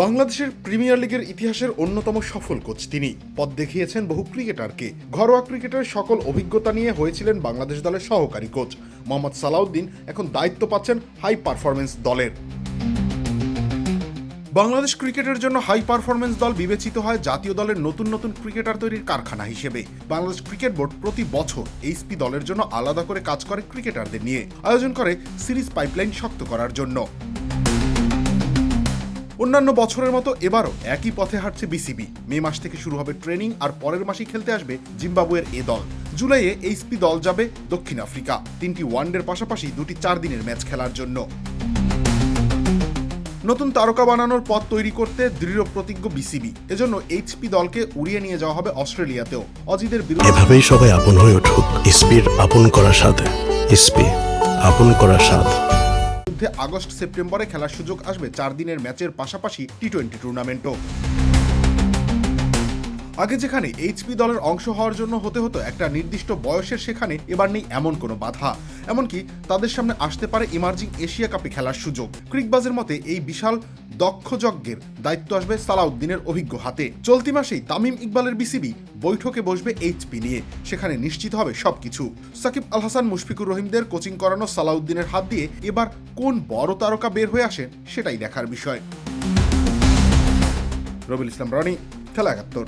বাংলাদেশের প্রিমিয়ার লিগের ইতিহাসের অন্যতম সফল কোচ তিনি। পথ দেখিয়েছেন বহু ক্রিকেটারকে। ঘরোয়া ক্রিকেটের সকল অভিজ্ঞতা নিয়ে হয়েছিলেন বাংলাদেশ দলের সহকারী কোচ। মোহাম্মদ সালাউদ্দিন এখন দায়িত্ব পাচ্ছেন হাই পারফরমেন্স দলের। বাংলাদেশ ক্রিকেটের জন্য হাই পারফরমেন্স দল বিবেচিত হয় জাতীয় দলের নতুন নতুন ক্রিকেটার তৈরির কারখানা হিসেবে। বাংলাদেশ ক্রিকেট বোর্ড প্রতি বছর এইচপি দলের জন্য আলাদা করে কাজ করে ক্রিকেটারদের নিয়ে, আয়োজন করে সিরিজ পাইপলাইন শক্ত করার জন্য। অন্যান্য বছরের মতো এবারও একই পথে হাঁটছে বিসিবি। মে মাস থেকে শুরু হবে ট্রেনিং, আর পরের মাসেই খেলতে আসবে জিম্বাবুয়ের এ দল। জুলাইয়ে এইচপি দল যাবে দক্ষিণ আফ্রিকা, 3টি ওয়ানডের পাশাপাশি 2টি 4 দিনের ম্যাচ খেলার জন্য। নতুন তারকা বানানোর পথ তৈরি করতে দৃঢ় প্রতিজ্ঞ বিসিবি। এজন্য এইচপি দলকে উড়িয়ে নিয়ে যাওয়া হবে অস্ট্রেলিয়াতেও। অজিদের বিরুদ্ধে এভাবেই সবাই আপন হয়ে উঠুক ইসপির আপন করার সাথে। ইসপি আপন করার স্বাদ। আগস্ট সেপ্টেম্বরে খেলার সুযোগ আসবে 4 দিনের ম্যাচের পাশাপাশি টি-20 টুর্নামেন্টও। আগে যেখানে এইচপি দলের অংশ হওয়ার জন্য হতে হতো একটা নির্দিষ্ট বয়সের, সেখানে এবার নেই এমন কোনো বাধা। এমনকি তাদের সামনে আসতে পারে ইমার্জিং এশিয়া কাপে খেলার সুযোগ। ক্রিকবাজের মতে এই বিশাল দক্ষ যজ্ঞের দায়িত্ব আসবে সালাউদ্দিনের অভিজ্ঞ হাতে। চলতি মাসেই তামিম ইকবালের বিসিবি বৈঠকে বসবে এইচপি নিয়ে। সেখানে নিশ্চিত হবে সবকিছু। সাকিব আল হাসান, মুশফিকুর রহিমদের কোচিং করানো সালাউদ্দিনের হাত দিয়ে এবার কোন বড় তারকা বের হয়ে আসেন সেটাই দেখার বিষয়। রবিউল ইসলাম রনি, খেলা 71।